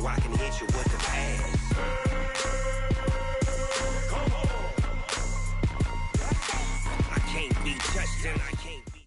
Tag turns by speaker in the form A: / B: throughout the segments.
A: know I can hit you with the pass. Come on. I can't be touched and I can't be.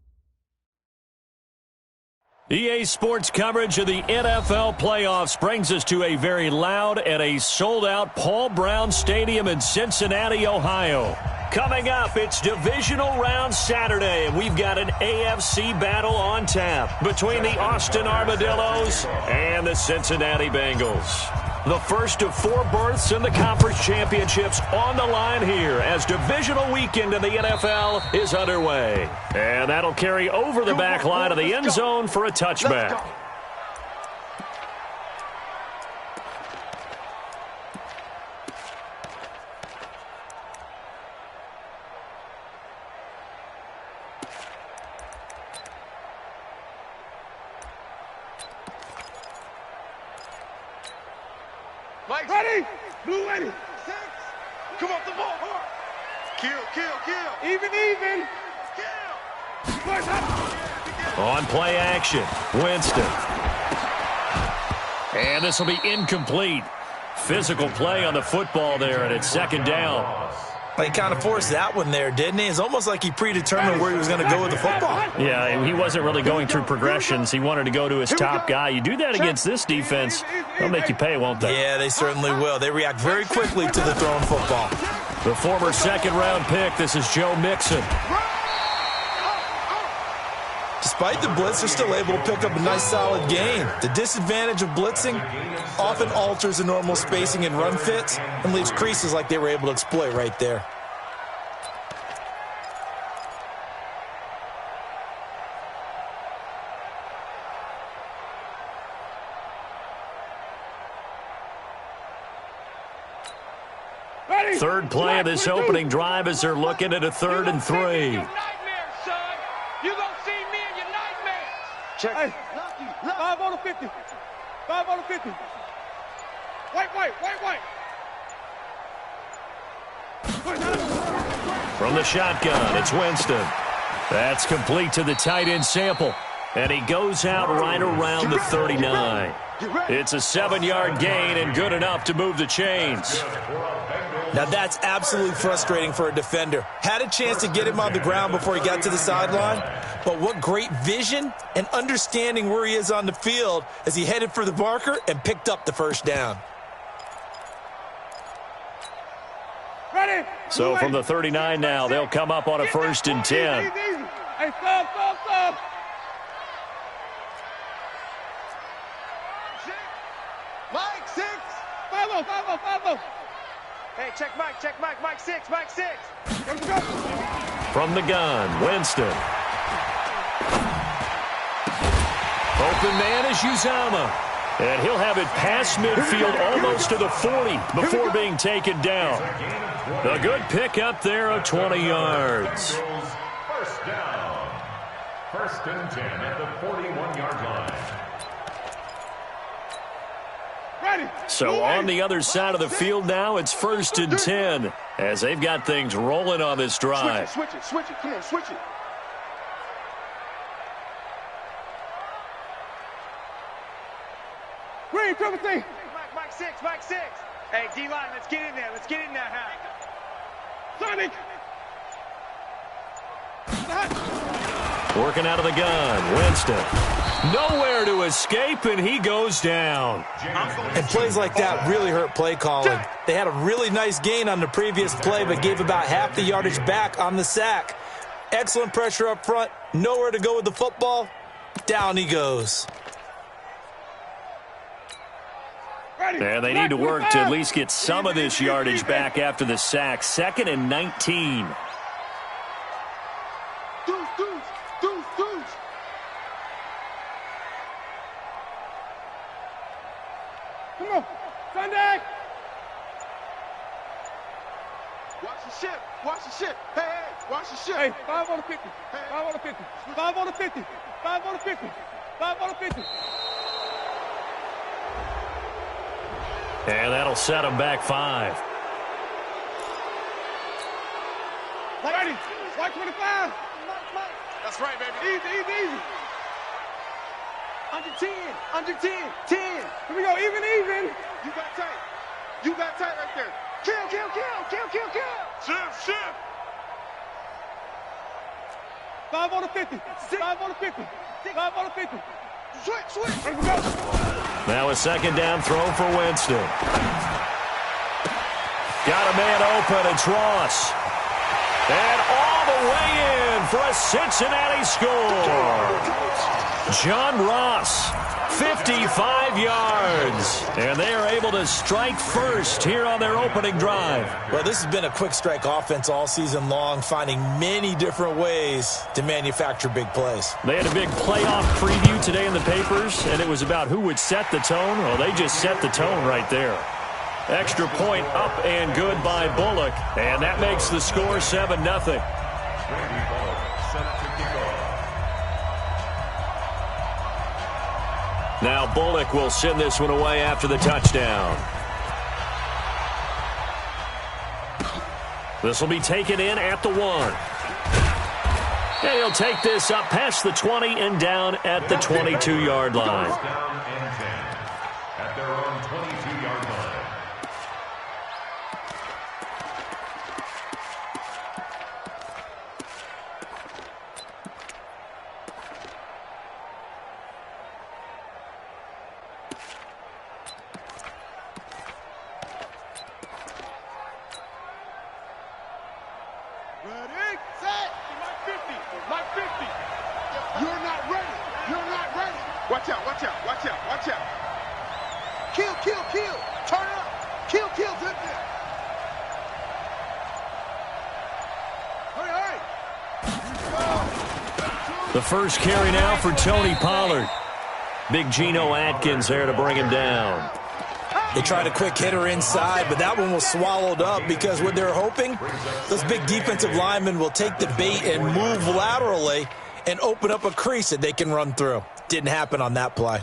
B: EA Sports coverage of the NFL playoffs brings us to a very loud and a sold-out Paul Brown Stadium in Cincinnati, Ohio. Coming up, it's divisional round Saturday, and we've got an AFC battle on tap between the Austin Armadillos and the Cincinnati Bengals. The first of 4 berths in the conference championships on the line here as divisional weekend in the NFL is underway. And that'll carry over the back line of the end zone for a touchback.
C: Mike, ready? Blue ready. 6. Come off the ball. Kill. Even. Kill.
B: On play action, Winston. And this will be incomplete. Physical play on the football there, and it's second down.
D: He kind of forced that one there, didn't he? It's almost like he predetermined where he was going to go with the football.
B: Yeah, he wasn't really going through progressions. He wanted to go to his top guy. You do that against this defense, they'll make you pay, won't they?
D: Yeah, they certainly will. They react very quickly to the thrown football.
B: The former second-round pick, this is Joe Mixon.
D: Despite the blitz, they're still able to pick up a nice solid gain. The disadvantage of blitzing often alters the normal spacing and run fits and leaves creases like they were able to exploit right there.
B: Third play of this opening drive as they're looking at a 3rd and 3.
C: You gonna see me in your nightmares. Check. Hey, 5 on the 50. 5 on the 50. White.
B: From the shotgun, it's Winston. That's complete to the tight end Sample. And he goes out right around the 39. It's a 7-yard gain and good enough to move the chains.
D: Now that's absolutely frustrating for a defender. Had a chance to get him on the ground before he got to the sideline, but what great vision and understanding where he is on the field as he headed for the marker and picked up the first down.
C: Ready.
B: So from the 39 now, they'll come up on a 1st and 10.
C: Hey, stop. Mike, 6. 5-0. Hey, check Mike. Mike 6.
B: From the gun, Winston. Open man is Uzama. And he'll have it past midfield almost to the 40 before being taken down. A good pick up there of 20 yards.
E: First down. 1st and 10 at the 41-yard line.
B: So on the other side of the field now, it's 1st and 10 as they've got things rolling on this drive.
C: Switch it. Come on, switch it. Green, triple T. Mike 6. Hey, D-line, let's get in there. Sonic.
B: Working out of the gun, Winston. Nowhere to escape, and he goes down.
D: And plays like that really hurt play calling. They had a really nice gain on the previous play, but gave about half the yardage back on the sack. Excellent pressure up front. Nowhere to go with the football. Down he goes.
B: And they need to work to at least get some of this yardage back after the sack. 2nd and 19.
C: Come on, Sunday. Watch the ship. Hey, watch the ship. Hey, 5 on the 50. 5 on the 50. 5 on the 50. 5 on the 50. 5 on the 50.
B: And that'll set them back 5.
C: Ready. White 25. That's right, baby. Easy. Under 10. Under 10. 10. Here we go. Even. You got tight. You got tight right there. Kill. Shift. 5 on the 50. 5 on the 50. 5 on the 50. Switch. Here we go.
B: Now a second down throw for Winston. Got a man open. It's Ross. And all the way in for a Cincinnati score. John Ross, 55 yards. And they are able to strike first here on their opening drive.
D: Well, this has been a quick strike offense all season long, finding many different ways to manufacture big plays.
B: They had a big playoff preview today in the papers, and it was about who would set the tone. Well, they just set the tone right there. Extra point up and good by Bullock, and that makes the score 7-0. Now Bullock will send this one away after the touchdown. This will be taken in at the 1. And he'll take this up past the 20 and down at the 22-yard line.
E: Down and 10 at their own 22-yard line.
C: Ready, set. Mike 50. You're not ready. Watch out. Kill. Turn up. Kill. Good. Hurry.
B: The first carry now for Tony Pollard. Big Geno Atkins there to bring him down.
D: They tried a quick hitter inside, but that one was swallowed up because what they're hoping, those big defensive linemen will take the bait and move laterally and open up a crease that they can run through. Didn't happen on that play.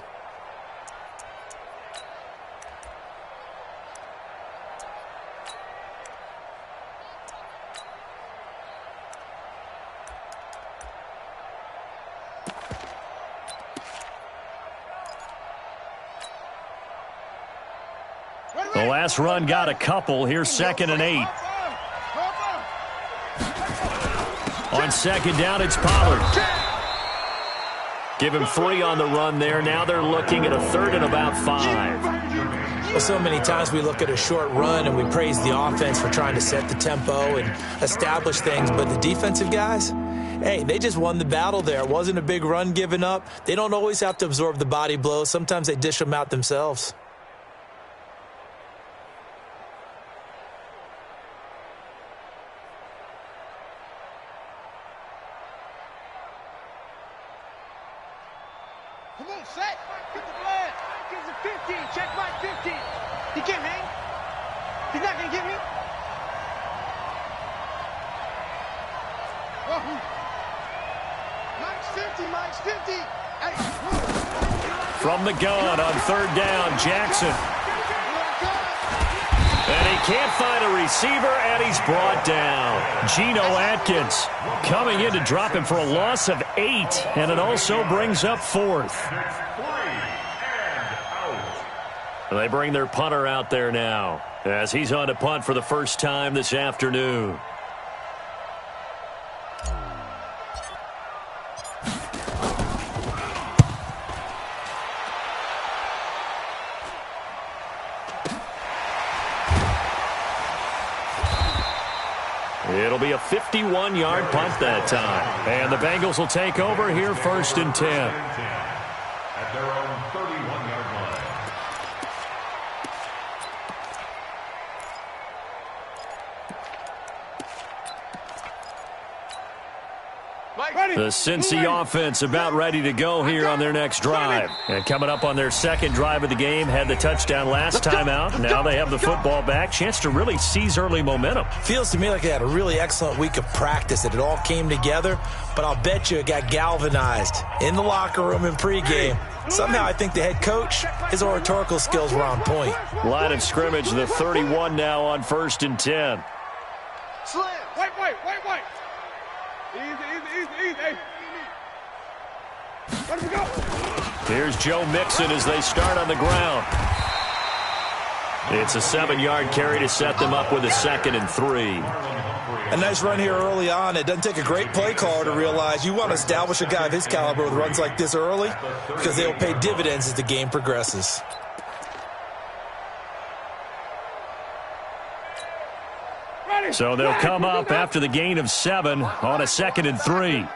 B: The last run got a couple. Here's 2nd and 8. On second down, it's Pollard. Give him 3 on the run there. Now they're looking at a 3rd and about 5.
D: Well, so many times we look at a short run and we praise the offense for trying to set the tempo and establish things, but the defensive guys, hey, they just won the battle there. It wasn't a big run given up. They don't always have to absorb the body blows. Sometimes they dish them out themselves.
C: Come on, set. Get the flag. Gives it 15. Check Mike 15. He can't hang. He's not going to get me. Mike's 50. Hey.
B: From the gun on 3rd down, Jackson. And he can't find a receiver, and he's brought down. Geno Atkins coming in to drop him for a loss of 8, and it also brings up 4th. They bring their punter out there now as he's on to punt for the first time this afternoon. It'll be a 51-yard punt that time. And the Bengals will take over here 1st and 10.
E: At their own 31-yard line.
B: The Cincy offense about ready to go here on their next drive. And coming up on their 2nd drive of the game, had the touchdown last time out. Now they have the football back. Chance to really seize early momentum.
D: Feels to me like they had a really excellent week of practice, that it all came together, but I'll bet you it got galvanized in the locker room in pregame. Somehow I think the head coach, his oratorical skills were on point.
B: Line of scrimmage, the 31 now on 1st and 10.
C: Slim. Wait. Easy. Hey. Let him go.
B: Here's Joe Mixon as they start on the ground. It's a 7-yard carry to set them up with a 2nd and 3.
D: A nice run here early on. It doesn't take a great play caller to realize you want to establish a guy of his caliber with runs like this early because they'll pay dividends as the game progresses.
B: So they'll come up after the gain of 7 on a 2nd and 3.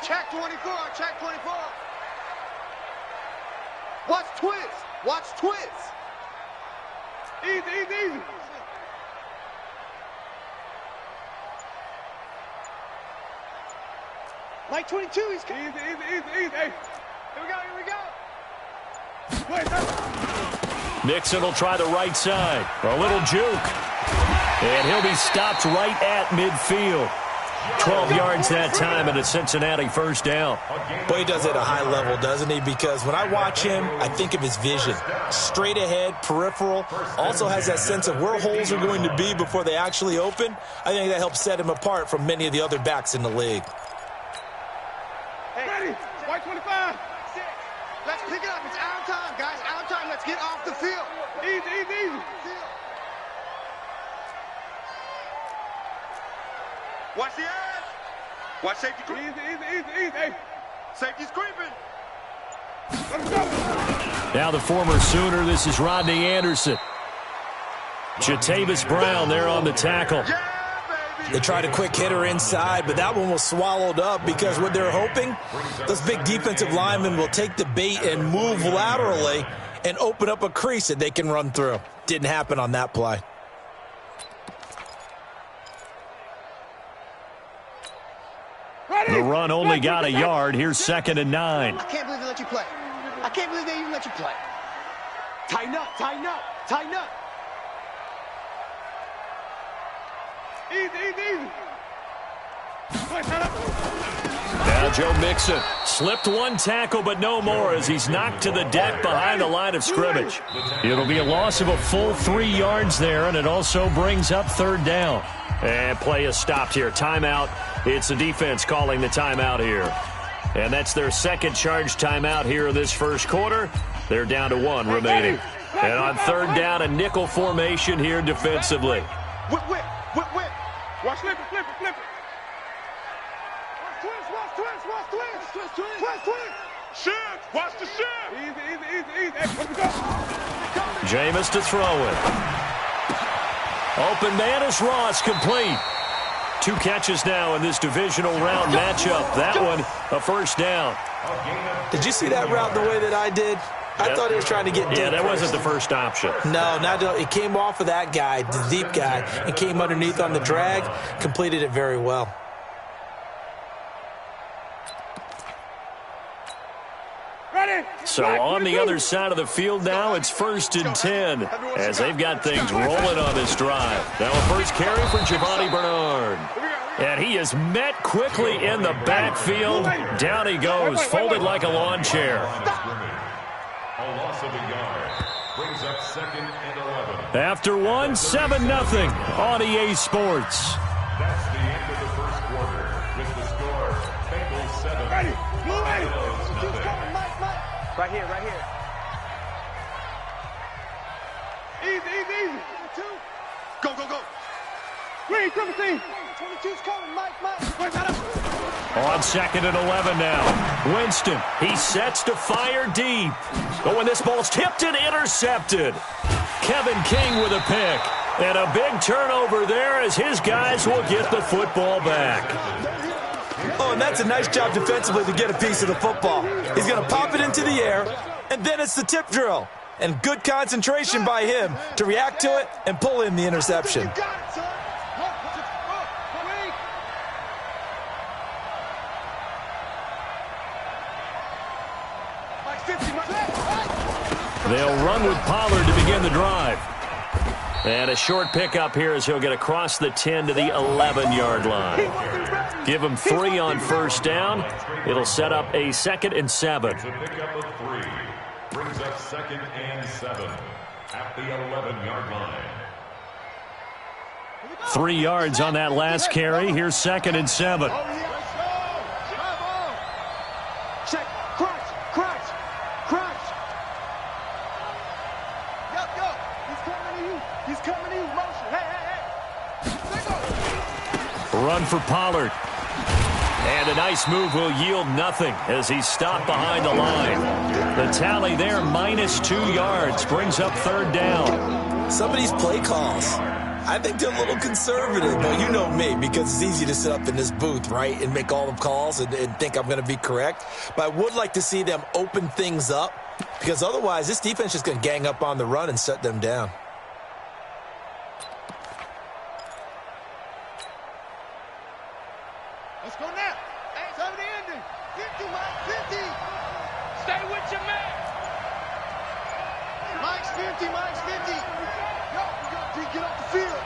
C: Check 24, check 24. Watch twist, watch twist. Easy, easy, easy. Like 22, he's easy, easy, easy, easy. Hey, here we go, here we go.
B: Mixon will try the right side. A little juke. And he'll be stopped right at midfield. 12 yards that time and a Cincinnati first down.
D: Boy, he does it at a high level, doesn't he? Because when I watch him, I think of his vision. Straight ahead, peripheral, also has that sense of where holes are going to be before they actually open. I think that helps set him apart from many of the other backs in the league.
C: Hey, ready, white 25. Let's pick it up. It's out time, guys. Out time. Let's get off the field. Easy, easy, easy. Watch the edge. Watch safety creep. Easy, easy, easy, easy. Hey. Safety's creeping. Let's go.
B: Now the former Sooner, this is Rodney Anderson. Jatavis Brown there on the tackle.
C: Yeah, baby.
D: They tried a quick hitter inside, but that one was swallowed up because what they're hoping, those big defensive linemen will take the bait and move laterally and open up a crease that they can run through. Didn't happen on that play.
B: The run only got a yard. Here's 2nd and 9.
C: I can't believe they let you play. I can't believe they even let you play. Tighten up, tighten up, tighten up. Easy, easy, easy.
B: Now Joe Mixon slipped one tackle, but no more as he's knocked to the deck behind the line of scrimmage. It'll be a loss of a full 3 yards there, and it also brings up 3rd down. And play is stopped here. Timeout. It's the defense calling the timeout here. And that's their 2nd charge timeout here in this first quarter. They're down to 1 remaining. And on 3rd down, a nickel formation here defensively.
C: Whip, whip, whip, whip. Watch flip it, flip it, flip it. Watch twist, watch twist, twist, twist, twist, twist. Shift, watch the shift. Easy, easy, easy, easy. Hey, let me go.
B: Jameis to throw it. Open man is Ross, complete. 2 catches now in this divisional round matchup. That one, a first down.
D: Did you see that route the way that I did? I thought he was trying to get deep.
B: Yeah, that wasn't the first option.
D: No, it came off of that guy, the deep guy, and came underneath on the drag, completed it very well.
B: So on the other side of the field now, it's 1st and 10 as they've got things rolling on this drive. Now a first carry for Giovanni Bernard. And he is met quickly in the backfield. Down he goes, folded like a lawn chair.
E: A loss of a yard. Brings up 2nd and 11.
B: After 1, 7-0 on EA Sports.
E: That's the end of the first quarter. With the score, Bengals 7. Broncos nothing.
C: Right here, right here. Easy, easy, easy. 2. Go, go, go. Green, triple team. 22's coming, Mike.
B: On 2nd and 11 now. Winston, he sets to fire deep. But when this ball's tipped and intercepted. Kevin King with a pick. And a big turnover there as his guys will get the football back.
D: Oh, and that's a nice job defensively to get a piece of the football. He's going to pop it into the air, and then it's the tip drill. And good concentration by him to react to it and pull in the interception.
B: They'll run with Pollard to begin the drive. And a short pickup here as he'll get across the 10 to the 11-yard line. Give him 3 on first down. It'll set up a 2nd and 7.
E: It's a pickup of 3. Brings up 2nd and 7 at the 11-yard line.
B: 3 yards on that last carry. Here's 2nd and 7.
C: Check, crunch, crunch. He's coming to you. Motion. Hey.
B: Run for Pollard. And a nice move will yield nothing as he's stopped behind the line. The tally there, -2 yards, brings up 3rd down.
D: Some of these play calls, I think they're a little conservative, but you know me, because it's easy to sit up in this booth, right, and make all the calls and think I'm going to be correct. But I would like to see them open things up, because otherwise this defense is going to gang up on the run and shut them down.
C: Let's go now. Hey, it's over the ending. 50, Mike, 50. Stay with your man. Mike's 50, Mike's 50. Yo, get off the field.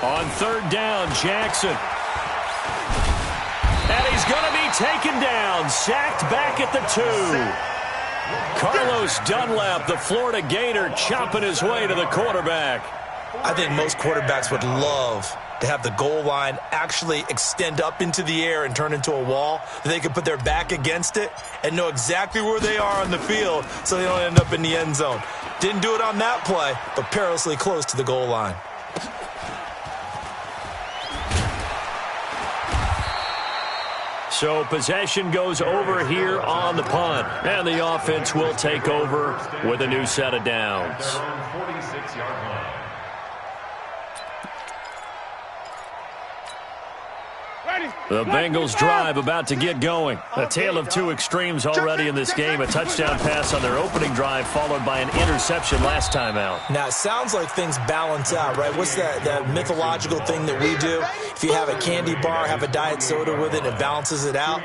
B: On 3rd down, Jackson. And he's going to be taken down, sacked back at the 2. Carlos Dunlap, the Florida Gator, chopping his way to the quarterback.
D: I think most quarterbacks would love to have the goal line actually extend up into the air and turn into a wall, that they can put their back against it and know exactly where they are on the field so they don't end up in the end zone. Didn't do it on that play, but perilously close to the goal line.
B: So possession goes over here on the punt, and the offense will take over with a new set of downs.
E: Their own 46-yard line.
B: The Bengals drive about to get going. A tale of two extremes already in this game. A touchdown pass on their opening drive followed by an interception last time out.
D: Now, it sounds like things balance out, right? What's that mythological thing that we do? If you have a candy bar, have a diet soda with it, it balances it out.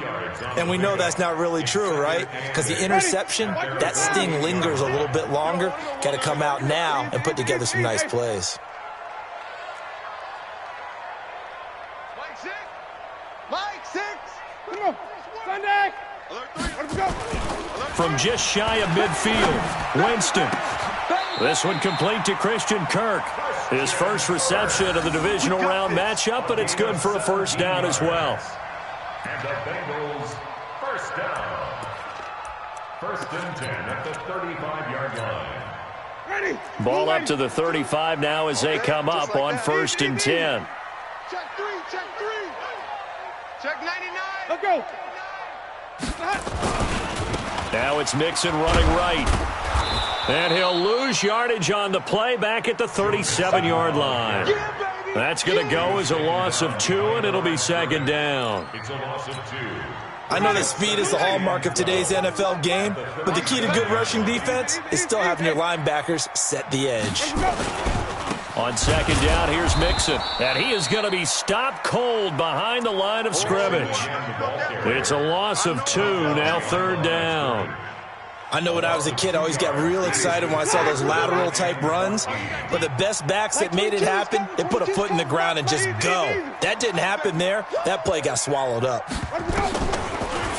D: And we know that's not really true, right? Because the interception, that sting lingers a little bit longer. Got to come out now and put together some nice plays.
B: From just shy of midfield, Winston. This one complete to Christian Kirk. His first reception of the divisional round matchup, but it's good for a first down as well.
E: And the Bengals first down. 1st and 10 at the 35-yard line.
B: Ball up to the 35 now as they come up on 1st and 10.
C: Check 3, check 3. Check 99. Let's go.
B: Now it's Mixon running right. And he'll lose yardage on the play back at the 37-yard line. That's going to go as a loss of 2, and it'll be 2nd down.
E: It's a loss of 2.
D: I know that speed is the hallmark of today's NFL game, but the key to good rushing defense is still having your linebackers set the edge.
B: On 2nd down, here's Mixon. And he is going to be stopped cold behind the line of scrimmage. It's a loss of 2, now 3rd down.
D: I know when I was a kid, I always got real excited when I saw those lateral-type runs. But the best backs that made it happen, they put a foot in the ground and just go. That didn't happen there. That play got swallowed up.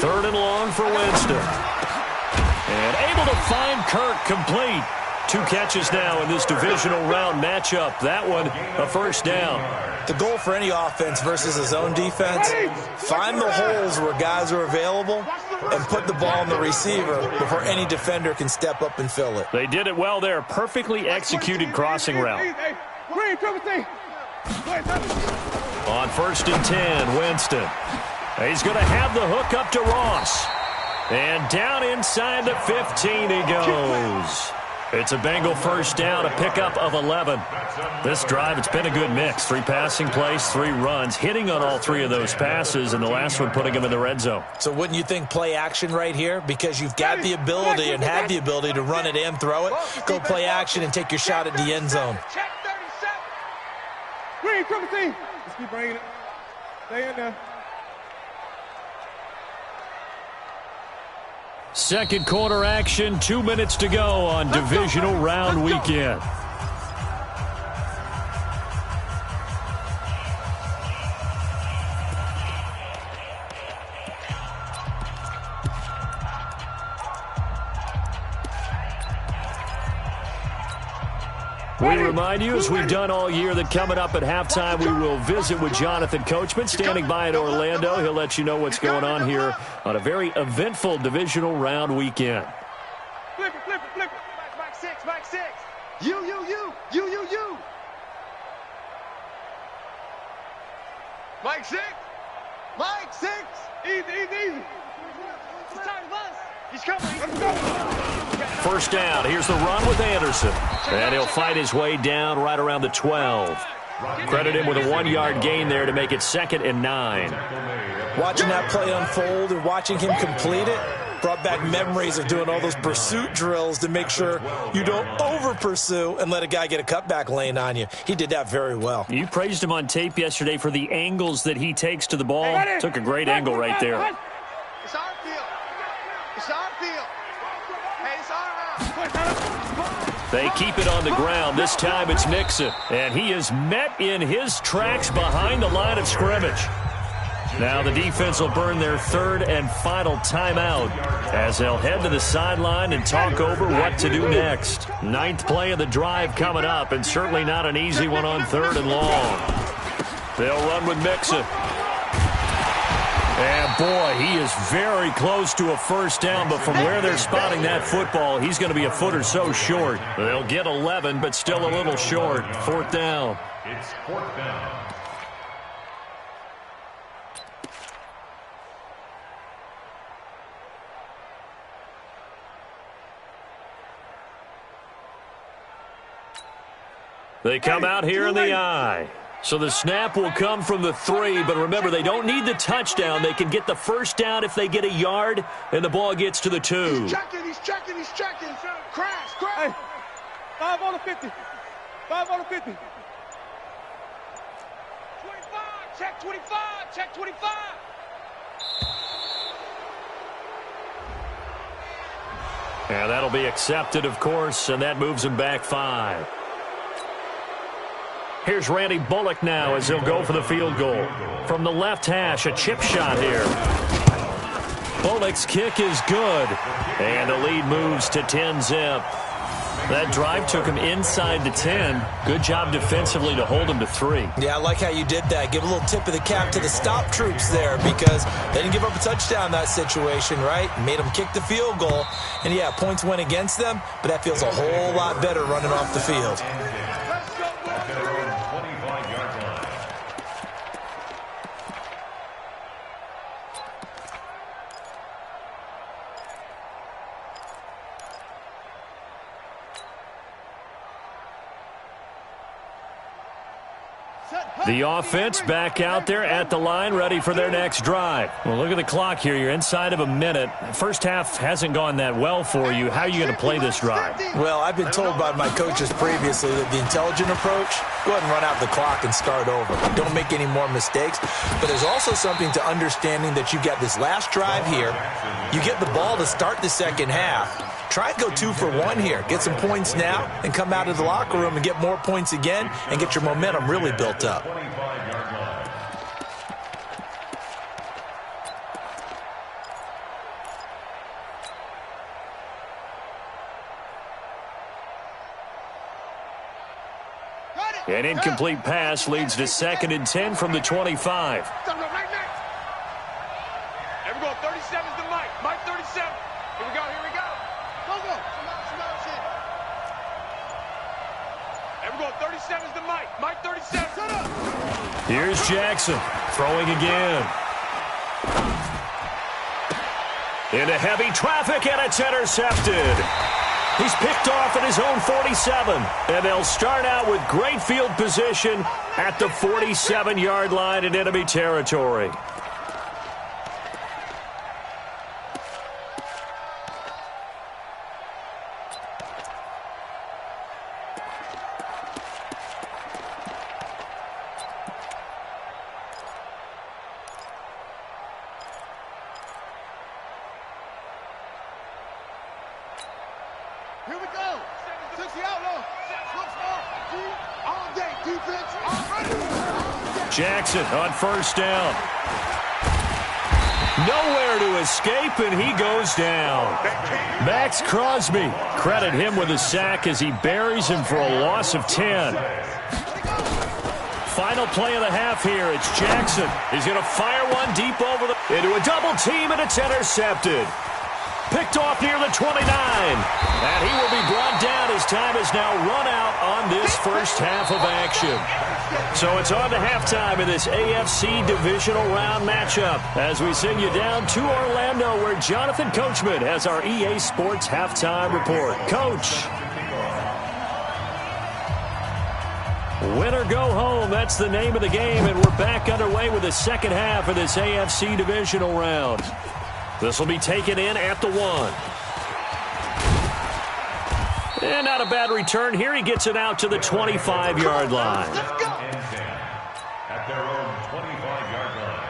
B: 3rd and long for Winston. And able to find Kirk complete. 2 catches now in this divisional round matchup. That one, a first down.
D: The goal for any offense versus a zone defense, find the holes where guys are available and put the ball in the receiver before any defender can step up and fill it.
B: They did it well there. Perfectly executed crossing route. On 1st and 10, Winston. He's going to have the hook up to Ross. And down inside the 15 he goes. It's a Bengal first down, a pickup of 11. This drive, it's been a good mix. 3 passing plays, 3 runs, hitting on all 3 of those passes, and the last one putting him in the red zone.
D: So wouldn't you think play action right here? Because you've got the ability and have the ability to run it and throw it. Go play action and take your shot at the end zone.
C: Check 37. Green, triple T. Let's keep bringing it. Stay in there.
B: Second quarter action, 2 minutes to go on divisional round weekend. We remind you, as we've done all year, that coming up at halftime, we will visit with Jonathan Coachman, standing by in Orlando. He'll let you know what's going on here on a very eventful divisional round weekend.
C: Flip it, flip it, flip it. Mike 6, Mike 6.
F: You.
C: Mike 6.
F: Mike 6.
C: Easy. He's trying to bust. He's coming. Let's go.
B: First down. Here's the run with Anderson. And he'll fight his way down right around the 12. Credit him with a 1-yard gain there to make it 2nd and 9.
D: Watching that play unfold and watching him complete it brought back memories of doing all those pursuit drills to make sure you don't over-pursue and let a guy get a cutback lane on you. He did that very well.
B: You praised him on tape yesterday for the angles that he takes to the ball. Took a great angle right there.
C: It's our field. It's our field. Hey, it's our house.
B: They keep it on the ground. This time it's Mixon. And he is met in his tracks behind the line of scrimmage. Now the defense will burn their 3rd and final timeout as they'll head to the sideline and talk over what to do next. 9th play of the drive coming up, and certainly not an easy one on 3rd and long. They'll run with Mixon. And boy, he is very close to a first down, but from where they're spotting that football, he's going to be a foot or so short. They'll get 11, but still a little short. 4th down.
E: It's 4th down.
B: They come out here in the I. So the snap will come from the 3, but remember, they don't need the touchdown. They can get the first down if they get a yard, and the ball gets to the 2.
C: He's checking. Crash. Hey, 5 on the 50. 5 on the 50. 25, check 25.
B: And that'll be accepted, of course, and that moves him back 5. Here's Randy Bullock now as he'll go for the field goal. From the left hash, a chip shot here. Bullock's kick is good. And the lead moves to 10-zip. That drive took him inside the 10. Good job defensively to hold him to 3.
D: Yeah, I like how you did that. Give a little tip of the cap to the stop troops there because they didn't give up a touchdown in that situation, right? Made them kick the field goal. And, yeah, points went against them, but that feels a whole lot better running off the field.
B: The offense back out there at the line, ready for their next drive. Well, look at the clock here. You're inside of a minute. First half hasn't gone that well for you. How are you going to play this drive?
D: Well, I've been told by my coaches previously that the intelligent approach, go ahead and run out the clock and start over. Don't make any more mistakes. But there's also something to understanding that you got this last drive here. You get the ball to start the second half. Try and go 2 for 1 here. Get some points now and come out of the locker room and get more points again and get your momentum really built up.
B: An incomplete pass leads to 2nd and 10 from the 25.
C: There we go. 37's the Mike. Mike 37. Here we go. Go. There we go. 37's the Mike. Mike 37. Shut up.
B: Here's Jackson throwing again. Into heavy traffic, and it's intercepted. He's picked off at his own 47, and they'll start out with great field position at the 47-yard line in enemy territory.
F: Here we go. 60 outlaw. All day defense.
B: Jackson on first down. Nowhere to escape, and he goes down. Max Crosby, credit him with a sack as he buries him for a loss of 10. Final play of the half here. It's Jackson. He's going to fire one deep into a double team, and it's intercepted. Picked off near the 29, and he will be brought down time has now run out on this first half of action. So it's on to halftime in this AFC Divisional Round matchup as we send you down to Orlando where Jonathan Coachman has our EA Sports Halftime Report. Coach. Win or go home, that's the name of the game, and we're back underway with the second half of this AFC Divisional Round. This will be taken in at the 1. And not a bad return here. He gets it out to the 25-yard line.
E: At their own 25-yard line.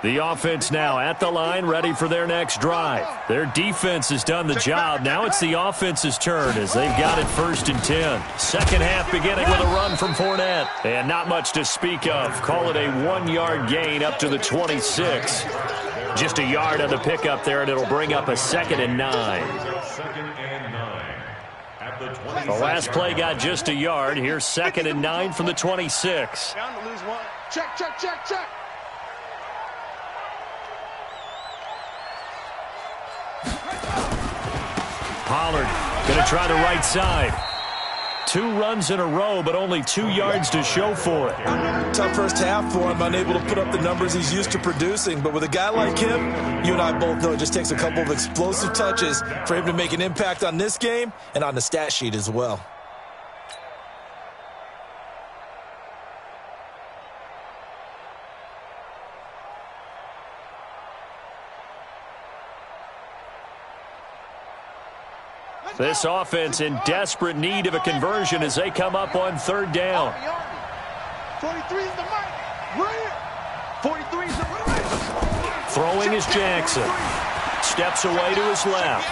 B: The offense now at the line, ready for their next drive. Their defense has done the job. Now it's the offense's turn as they've got it 1st and 10. Second half beginning with a run from Fournette. And not much to speak of. Call it a 1-yard gain up to the 26. Just a yard on the pickup there, and it'll bring up a 2nd and 9. The last play got just a yard. Here's 2nd and 9 from the 26.
F: Down to lose one. Check, check, check, check.
B: Pollard going to try the right side. 2 runs in a row, but only 2 yards to show for it.
D: Tough first half for him, unable to put up the numbers he's used to producing. But with a guy like him, you and I both know it just takes a couple of explosive touches for him to make an impact on this game and on the stat sheet as well.
B: This offense in desperate need of a conversion as they come up on 3rd down.
F: 43 is the mic. Right. 43 is the right.
B: Throwing is Jackson. Steps away to his left.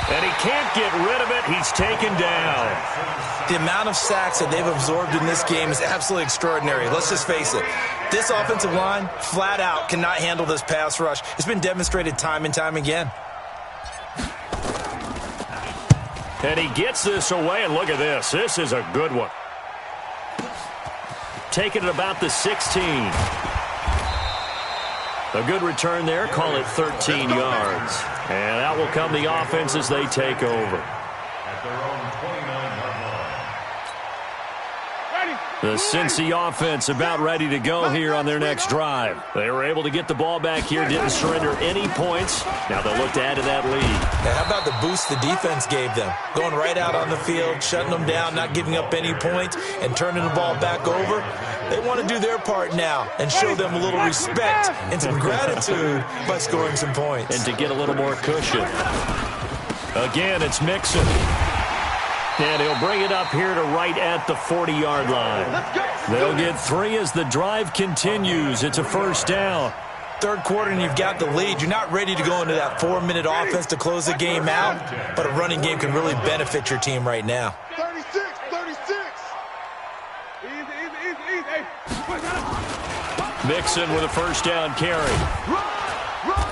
B: And he can't get rid of it. He's taken down.
D: The amount of sacks that they've absorbed in this game is absolutely extraordinary. Let's just face it. This offensive line, flat out, cannot handle this pass rush. It's been demonstrated time and time again.
B: And he gets this away, and look at this. This is a good one. Taking it about the 16. A good return there. Call it 13 yards. And out will come the offense as they take over.
E: At their own 29-yard line.
B: The Cincy offense about ready to go here on their next drive. They were able to get the ball back here, didn't surrender any points. Now they'll look to add to that lead.
D: Now, how about the boost the defense gave them? Going right out on the field, shutting them down, not giving up any points, and turning the ball back over. They want to do their part now and show them a little respect and some gratitude by scoring some points.
B: And to get a little more cushion. Again, it's Mixon. And he'll bring it up here to right at the 40-yard line. They'll get 3 as the drive continues. It's a 1st down.
D: 3rd quarter and you've got the lead. You're not ready to go into that 4-minute offense to close the game out, but a running game can really benefit your team right now.
F: 36, 36. Easy.
B: Mixon with a 1st down carry.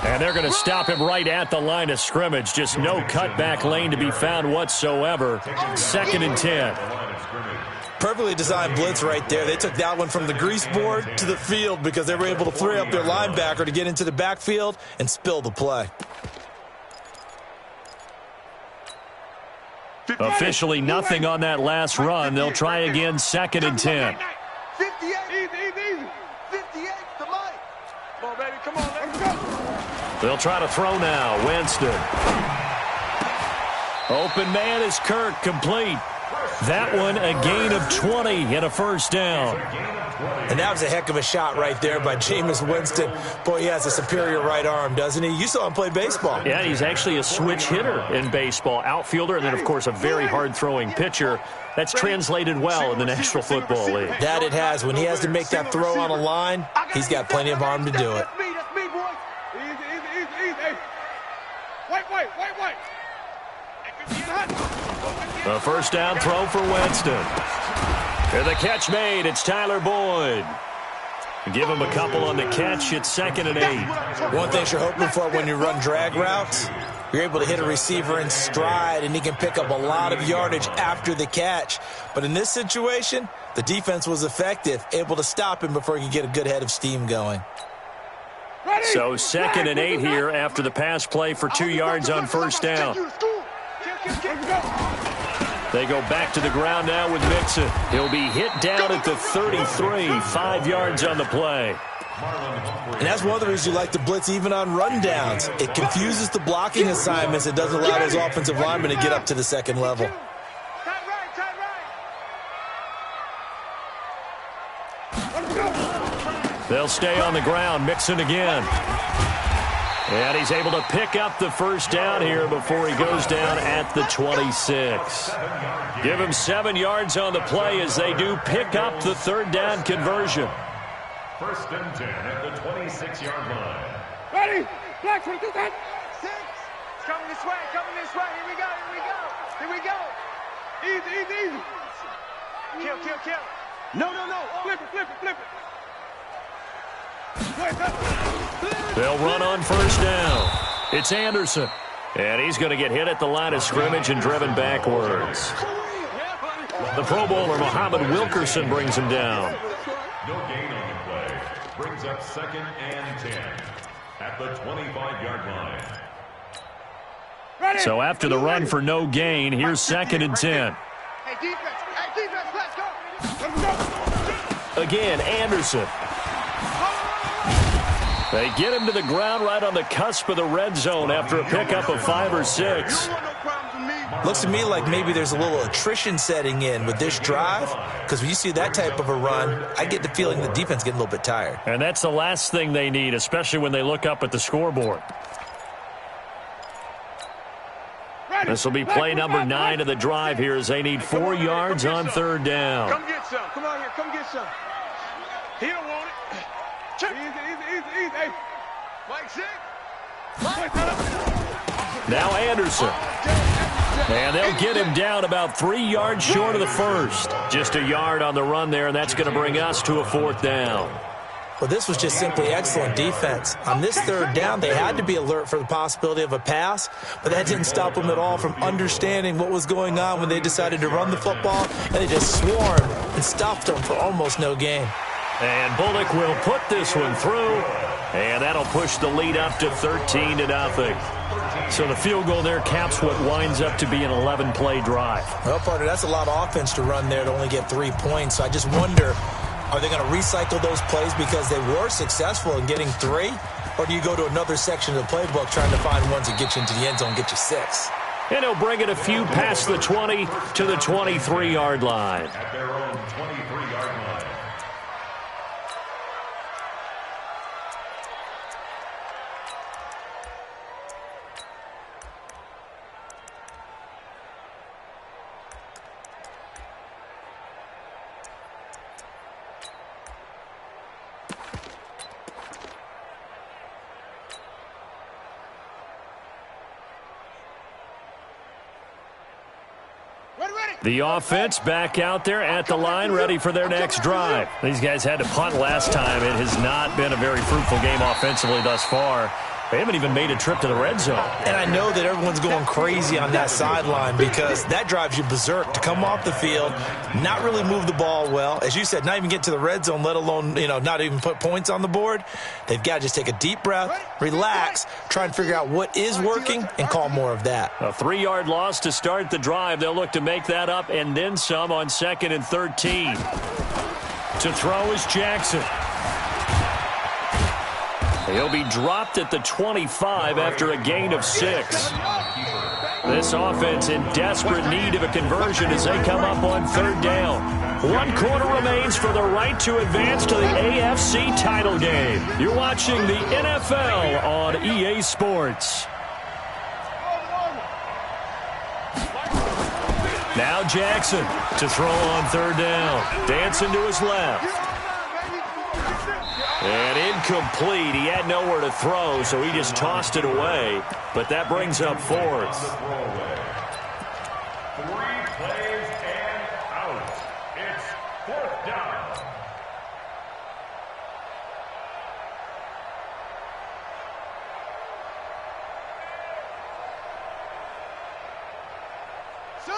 B: And they're going to stop him right at the line of scrimmage. Just no cutback lane to be found whatsoever. 2nd and 10.
D: Perfectly designed blitz right there. They took that one from the grease board to the field because they were able to free up their linebacker to get into the backfield and spill the play.
B: Officially nothing on that last run. They'll try again 2nd and 10.
F: 58. Easy. 58 to Mike. Come on, baby. Come on, let's go.
B: They'll try to throw now. Winston. Open man is Kirk, complete. That one a gain of 20 and a 1st down.
D: And that was a heck of a shot right there by Jameis Winston. Boy, he has a superior right arm, doesn't he? You saw him play baseball.
B: Yeah, he's actually a switch hitter in baseball. Outfielder and then, of course, a very hard-throwing pitcher. That's translated well in the National Football League.
D: That it has. When he has to make that throw on a line, he's got plenty of arm to do it.
F: That's me, boy. Easy. Wait.
B: A 1st down throw for Winston. And the catch made. It's Tyler Boyd. Give him a couple on the catch. It's 2nd and 8.
D: One thing you're hoping for when you run drag routes, you're able to hit a receiver in stride, and he can pick up a lot of yardage after the catch. But in this situation, the defense was effective, able to stop him before he could get a good head of steam going.
B: So 2nd and 8 here after the pass play for 2 yards on first down. They go back to the ground now with Mixon. He'll be hit down at the 33, 5 yards on the play.
D: And that's one of the reasons you like to blitz even on rundowns. It confuses the blocking assignments. It doesn't allow those offensive linemen to get up to the second level.
B: They'll stay on the ground. Mixon again. And he's able to pick up the first down here before he goes down at the 26. Give him 7 yards on the play as they do pick up the third down conversion.
E: 1st and 10 at the 26-yard line.
C: Ready? Black 22, 6.
F: It's coming this way, coming this way. Here we go, here we go. Here we go.
C: Easy, easy, easy.
F: Kill, kill, kill.
C: No, no, no. Flip it, flip it, flip it.
B: They'll run on first down. It's Anderson. And he's going to get hit at the line of scrimmage and driven backwards. The Pro Bowler, Muhammad Wilkerson, brings him down.
E: No gain on the play. Brings up 2nd and 10 at the 25-yard line.
B: So after the run for no gain, here's 2nd and 10.
F: Hey, defense, let's go.
B: Again, Anderson. They get him to the ground right on the cusp of the red zone after a pickup of 5 or 6.
D: Looks to me like maybe there's a little attrition setting in with this drive, because when you see that type of a run, I get the feeling the defense getting a little bit tired.
B: And that's the last thing they need, especially when they look up at the scoreboard. This will be play number 9 of the drive here as they need 4 yards on third down.
C: Come get some. Come on here. Come get some. He don't want it. Easy, easy, easy, easy. Hey.
F: Mike, six.
B: Now Anderson. And they'll get him down about 3 yards short of the first. Just a yard on the run there, and that's going to bring us to a 4th down.
D: Well, this was just simply excellent defense. On this third down, they had to be alert for the possibility of a pass, but that didn't stop them at all from understanding what was going on when they decided to run the football, and they just swarmed and stopped them for almost no gain.
B: And Bullock will put this one through, and that'll push the lead up to 13-0. So the field goal there caps what winds up to be an 11-play drive.
D: Well, partner, that's a lot of offense to run there to only get 3 points. So I just wonder, are they going to recycle those plays because they were successful in getting 3? Or do you go to another section of the playbook trying to find ones that get you into the end zone and get you 6?
B: And he'll bring it a few past the 20 to the 23-yard line.
E: At their own 23-yard line.
B: The offense back out there at the line, ready for their next drive. These guys had to punt last time. It has not been a very fruitful game offensively thus far. They haven't even made a trip to the red zone.
D: And I know that everyone's going crazy on that sideline because that drives you berserk to come off the field, not really move the ball well. As you said, not even get to the red zone, let alone, not even put points on the board. They've got to just take a deep breath, relax, try and figure out what is working and call more of that.
B: A 3-yard loss to start the drive. They'll look to make that up and then some on 2nd and 13. To throw is Jackson. He'll be dropped at the 25 after a gain of 6. This offense in desperate need of a conversion as they come up on third down. 1 quarter remains for the right to advance to the AFC title game. You're watching the NFL on EA Sports. Now Jackson to throw on third down. Dancing to his left. And incomplete. He had nowhere to throw, so he just tossed it away. But that brings up 4th.
E: 3 plays and out. It's 4th down.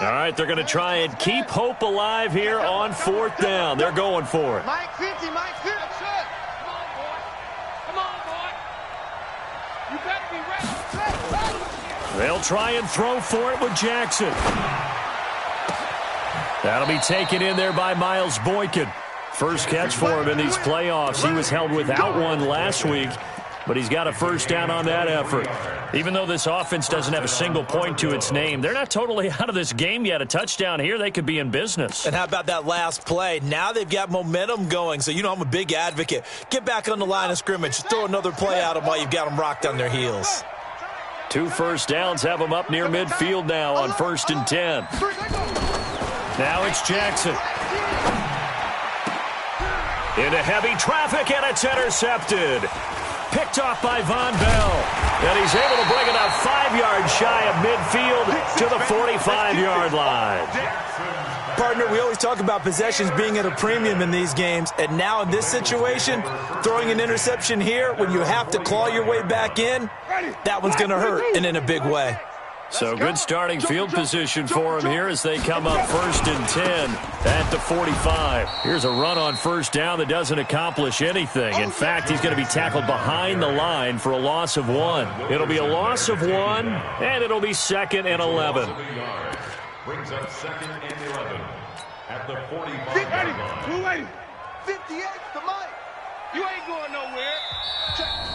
B: All right, they're going to try and keep hope alive here on 4th down. They're going for it.
F: Mike 50, Mike 50.
B: They'll try and throw for it with Jackson. That'll be taken in there by Miles Boykin. First catch for him in these playoffs. He was held without one last week, but he's got a first down on that effort. Even though this offense doesn't have a single point to its name, they're not totally out of this game yet. A touchdown here, they could be in business.
D: And how about that last play? Now they've got momentum going, so you know I'm a big advocate. Get back on the line of scrimmage. Throw another play at them while you've got them rocked on their heels.
B: 2 first downs have them up near midfield now on 1st and 10. Now it's Jackson. Into heavy traffic, and it's intercepted. Picked off by Von Bell. And he's able to bring it up 5 yards shy of midfield to the 45-yard line.
D: Partner, we always talk about possessions being at a premium in these games, and now in this situation, throwing an interception here when you have to claw your way back in, that one's going to hurt, and in a big way.
B: So good starting field position for him here as they come up 1st and 10 at the 45. Here's a run on first down that doesn't accomplish anything. In fact, he's going to be tackled behind the line for a loss of 1. It'll be a loss of 1, and it'll be 2nd and 11.
E: Brings up 2nd and 11 at the 45-yard line.
F: 58 to Mike.
C: You ain't going nowhere.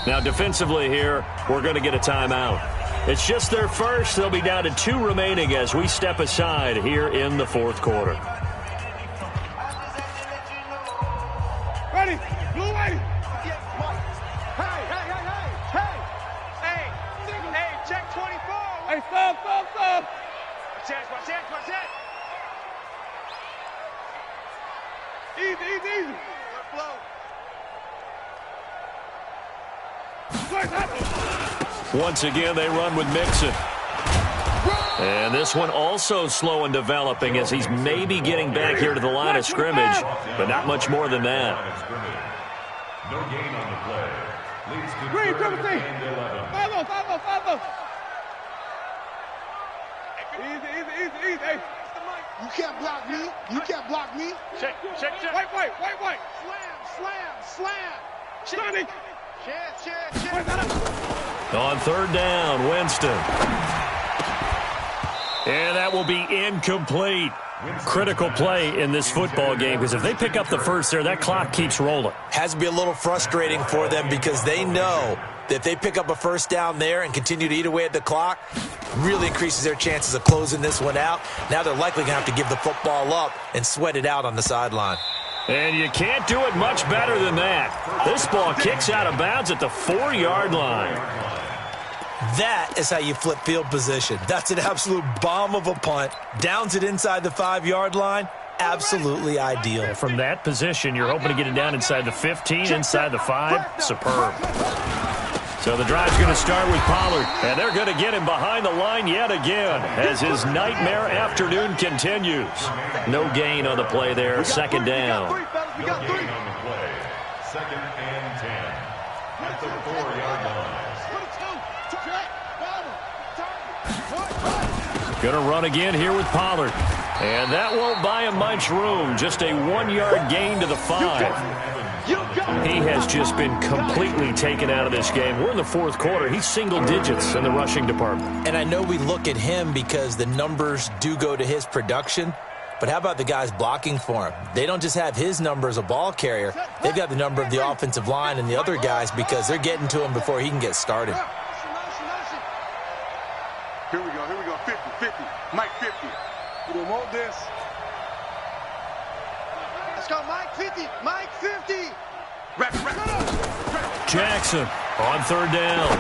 B: Now defensively here, we're going to get a timeout. It's just their first. They'll be down to 2 remaining as we step aside here in the 4th quarter.
C: Ready? Blue ready. Hey, check 24. Hey, stop. Watch that. Easy.
B: Once again, they run with Mixon. And this one also slow and developing as he's maybe getting back here to the line of scrimmage, but not much more than that.
E: No gain on the play. Leads to
C: Green,
E: 3rd and 11.
C: Follow. Easy. Hey.
F: You can't block me.
C: Check. White. Slam. Sonic.
B: On 3rd down, Winston. And that will be incomplete. Critical play in this football game because if they pick up the first there, that clock keeps rolling.
D: Has to be a little frustrating for them because they know that if they pick up a first down there and continue to eat away at the clock, really increases their chances of closing this one out. Now they're likely going to have to give the football up and sweat it out on the sideline.
B: And you can't do it much better than that. This ball kicks out of bounds at the 4-yard line.
D: That is how you flip field position. That's an absolute bomb of a punt. Downs it inside the 5-yard line. Absolutely ideal.
B: From that position, you're hoping to get it down inside the 15, inside the 5. Superb. So the drive's going to start with Pollard, and they're going to get him behind the line yet again as his nightmare afternoon continues. No gain on the play there, 2nd down.
E: No gain on the play. 2nd and 10 at the 4-yard line.
B: Going to run again here with Pollard. And that won't buy him much room. Just a 1-yard gain to the 5. He has just been completely taken out of this game. We're in the 4th quarter. He's single digits in the rushing department.
D: And I know we look at him because the numbers do go to his production. But how about the guys blocking for him? They don't just have his number as a ball carrier. They've got the number of the offensive line and the other guys because they're getting to him before he can get started.
F: Here we go. 50. Mike 50. We don't want this. Let's go, Mike 50. Mike 50.
B: Jackson on 3rd down.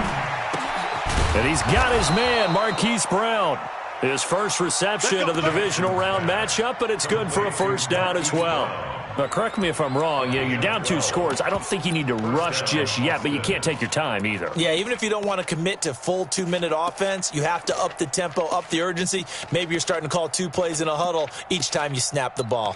B: And he's got his man, Marquise Brown. His first reception of the divisional round matchup, but it's good for a first down as well. Now, correct me if I'm wrong. You're down 2 scores. I don't think you need to rush just yet, but you can't take your time either.
D: Yeah, even if you don't want to commit to full 2-minute offense, you have to up the tempo, up the urgency. Maybe you're starting to call 2 plays in a huddle each time you snap the ball.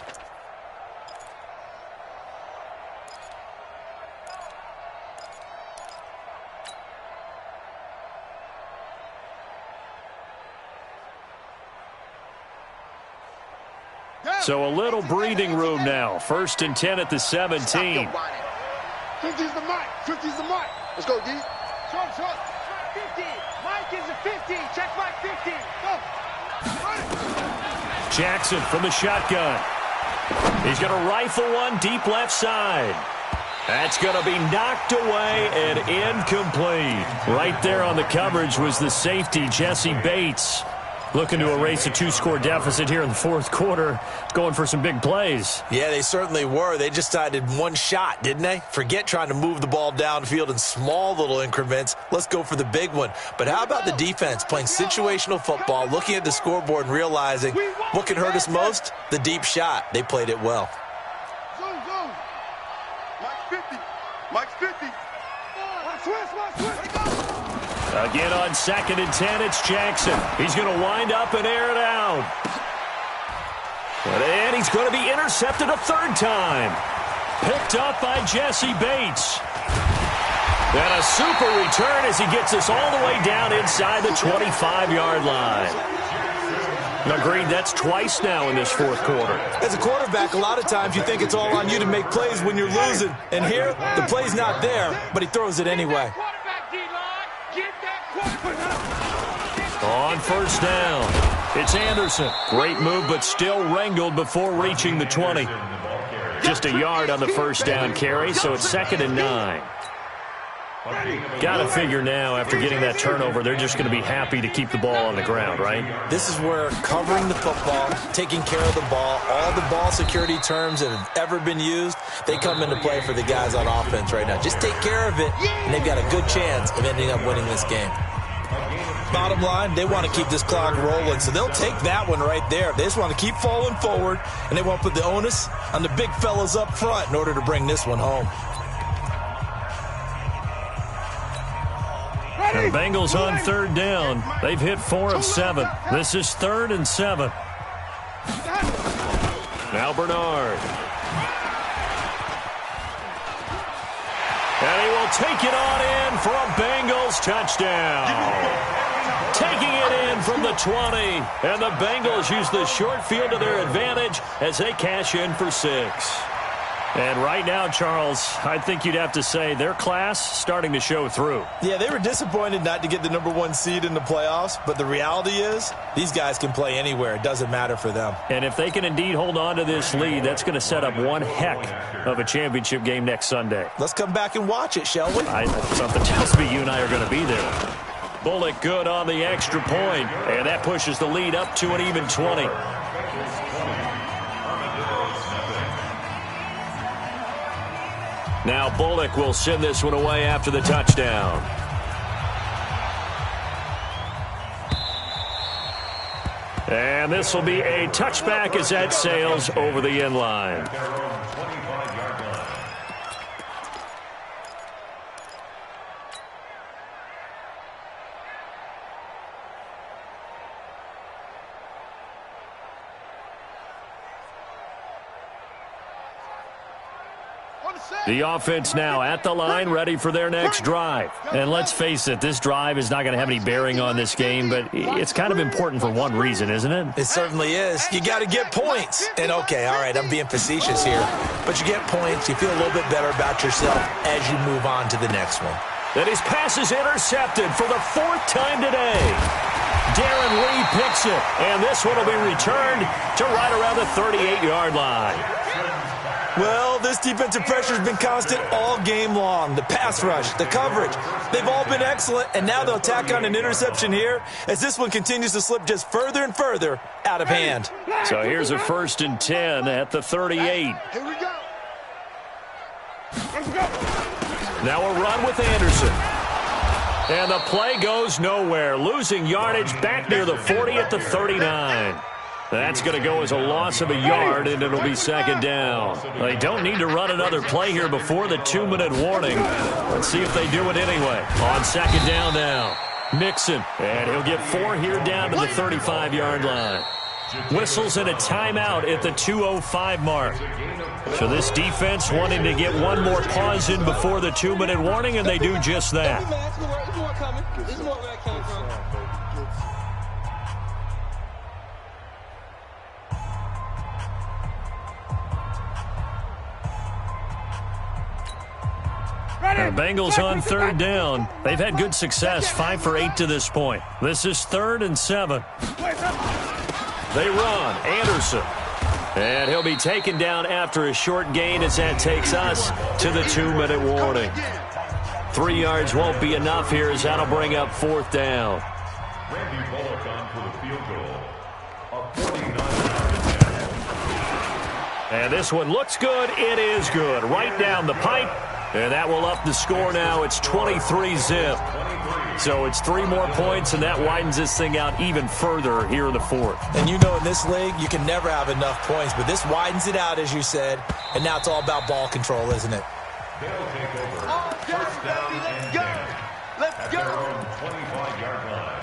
B: So a little breathing room now. 1st and 10 at the 17.
F: 50's the mic. Let's go, D. Short. 50.
C: 50. Check my 50. Go.
B: Jackson from the shotgun. He's going to rifle one deep left side. That's going to be knocked away and incomplete. Right there on the coverage was the safety, Jesse Bates. Looking to erase a 2-score deficit here in the fourth quarter. Going for some big plays.
D: Yeah, they certainly were. They just decided one shot, didn't they? Forget trying to move the ball downfield in small little increments. Let's go for the big one. But how about the defense playing situational football, looking at the scoreboard and realizing what can hurt us most? The deep shot. They played it well.
F: Zoom. Mike's 50. Mike's 50. Watch switch.
B: Again on 2nd and 10, it's Jackson. He's going to wind up and air it out. And he's going to be intercepted a third time. Picked up by Jesse Bates. And a super return as he gets us all the way down inside the 25-yard line. Agreed, that's twice now in this fourth quarter.
D: As a quarterback, a lot of times you think it's all on you to make plays when you're losing. And here, the play's not there, but he throws it anyway.
B: On first down, it's Anderson. Great move, but still wrangled before reaching the 20. Just a yard on the first down carry, so it's 2nd and 9. Got to figure now, after getting that turnover, they're just going to be happy to keep the ball on the ground, right?
D: This is where covering the football, taking care of the ball, all the ball security terms that have ever been used, they come into play for the guys on offense right now. Just take care of it, and they've got a good chance of ending up winning this game. Bottom line, they want to keep this clock rolling, so they'll take that one right there. They just want to keep falling forward, and they won't put the onus on the big fellas up front in order to bring this one home.
B: The Bengals on third down. They've hit 4 of 7. This is 3rd and 7. Now Bernard. And he will take it on in for a Bengals touchdown. Taking it in from the 20. And the Bengals use the short field to their advantage as they cash in for 6. And right now, Charles, I think you'd have to say their class starting to show through.
D: Yeah, they were disappointed not to get the #1 seed in the playoffs, but the reality is these guys can play anywhere. It doesn't matter for them.
B: And if they can indeed hold on to this lead, that's going to set up one heck of a championship game next Sunday.
D: Let's come back and watch it, shall we?
B: Something tells me you and I are going to be there. Bullock good on the extra point, and that pushes the lead up to an even 20. Now Bullock will send this one away after the touchdown. And this will be a touchback as that sails over the end line. The offense now at the line, ready for their next drive. And let's face it, this drive is not going to have any bearing on this game, but it's kind of important for one reason, isn't it?
D: It certainly is. You got to get points. And, okay, all right, I'm being facetious here. But you get points, you feel a little bit better about yourself as you move on to the next one.
B: And his pass is intercepted for the 4th time today. Darren Lee picks it, and this one will be returned to right around the 38-yard line.
D: Well, this defensive pressure has been constant all game long. The pass rush, the coverage, they've all been excellent, and now they'll tack on an interception here as this one continues to slip just further and further out of hand.
B: So here's a 1st and 10 at the 38.
F: Here we go. Let's go.
B: Now a run with Anderson. And the play goes nowhere, losing yardage back near the 40 at the 39. That's going to go as a loss of a yard, and it'll be 2nd down. They don't need to run another play here before the 2-minute warning. Let's see if they do it anyway. On 2nd down now, Mixon, and he'll get 4 here down to the 35-yard line. Whistles and a timeout at the 2:05 mark. So this defense wanting to get one more pause in before the 2-minute warning, and they do just that. Bengals on third down. They've had good success, 5 for 8 to this point. This is 3rd and 7. They run. Anderson. And he'll be taken down after a short gain as that takes us to the 2-minute warning. 3 yards won't be enough here as that'll bring up 4th down.
E: Randy Bullock on for the field goal. A 49-yard attempt.
B: And this one looks good. It is good. Right down the pipe. And that will up the score now. It's 23-zip. So it's 3 more points, and that widens this thing out even further here in the 4th.
D: And you know in this league, you can never have enough points, but this widens it out, as you said, and now it's all about ball control, isn't it?
E: They'll take over. First down and 10 at their own 25-yard line.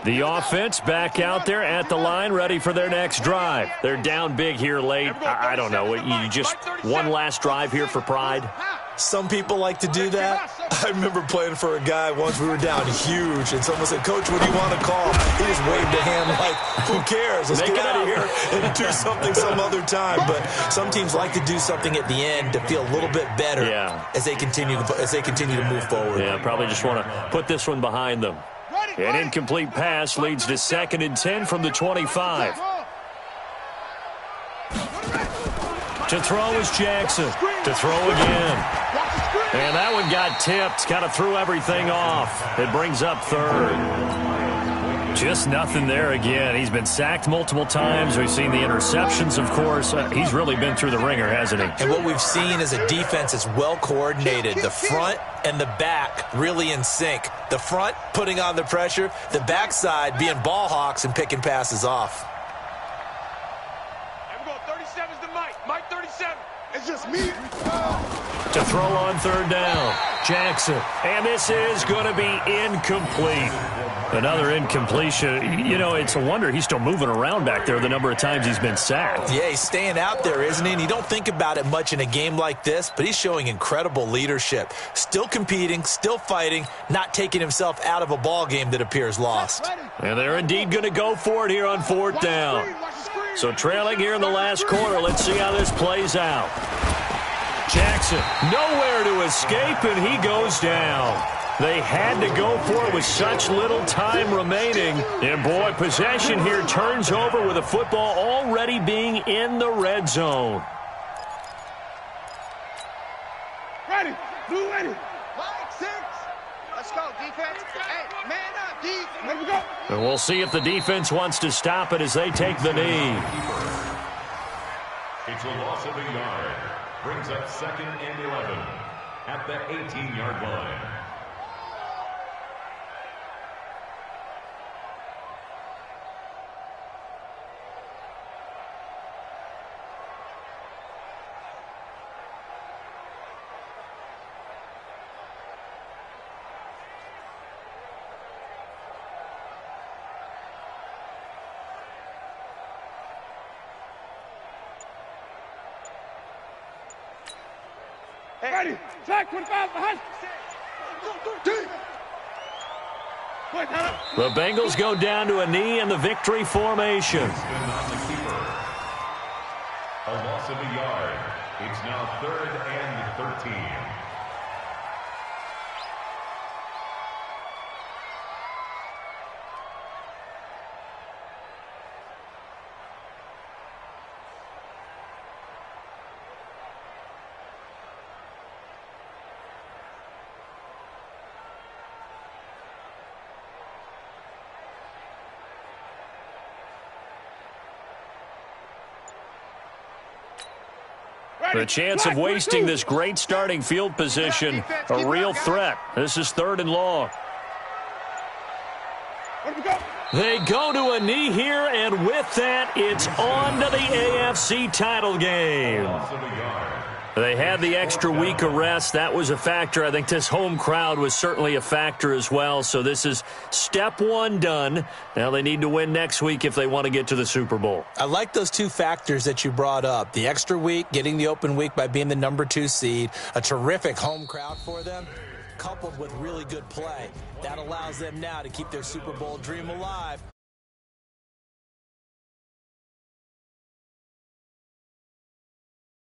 B: The offense back out there at the line, ready for their next drive. They're down big here late. I don't know. You just one last drive here for pride?
D: Some people like to do that. I remember playing for a guy once. We were down huge, and someone said, "Coach, what do you want to call?" He just waved a hand like, "Who cares? Let's get out of here and do something some other time." But some teams like to do something at the end to feel a little bit better as they continue to move forward.
B: Yeah, probably just want to put this one behind them. An incomplete pass leads to 2nd and 10 from the 25. To throw is Jackson. To throw again. And that one got tipped. Kind of threw everything off. It brings up 3rd. Just nothing there again. He's been sacked multiple times. We've seen the interceptions, of course. He's really been through the ringer, hasn't he?
D: And what we've seen is a defense that's well coordinated. The front and the back really in sync. The front putting on the pressure. The backside being ball hawks and picking passes off.
F: I'm going 37's to Mike. Mike 37. It's just me.
B: To throw on 3rd down. Jackson. And this is going to be incomplete. Another incompletion. You know, it's a wonder he's still moving around back there the number of times he's been sacked.
D: Yeah, he's staying out there, isn't he? And you don't think about it much in a game like this, but he's showing incredible leadership. Still competing, still fighting, not taking himself out of a ball game that appears lost.
B: And they're indeed going to go for it here on 4th down. So trailing here in the last quarter, let's see how this plays out. Jackson, nowhere to escape, and he goes down. They had to go for it with such little time remaining. And, boy, possession here turns over with the football already being in the red zone.
C: Ready. Blue ready.
F: Mike 6. Let's go, defense. Hey, man up, D.
C: Let me go.
B: And we'll see if the defense wants to stop it as they take the knee.
E: It's a loss of a yard. Brings up 2nd and 11 at the 18-yard line.
C: Ready. Flag 25 behind.
B: The Bengals go down to a knee in the victory formation.
E: On the keeper. A loss of a yard. It's now 3rd and 13.
B: The chance of wasting this great starting field position, a real threat. This is 3rd and long. They go to a knee here, and with that, it's on to the AFC title game. They had the extra week of rest. That was a factor. I think this home crowd was certainly a factor as well. So this is step 1 done. Now they need to win next week if they want to get to the Super Bowl.
D: I like those 2 factors that you brought up. The extra week, getting the open week by being the number 2 seed, a terrific home crowd for them. coupled with really good play. That allows them now to keep their Super Bowl dream alive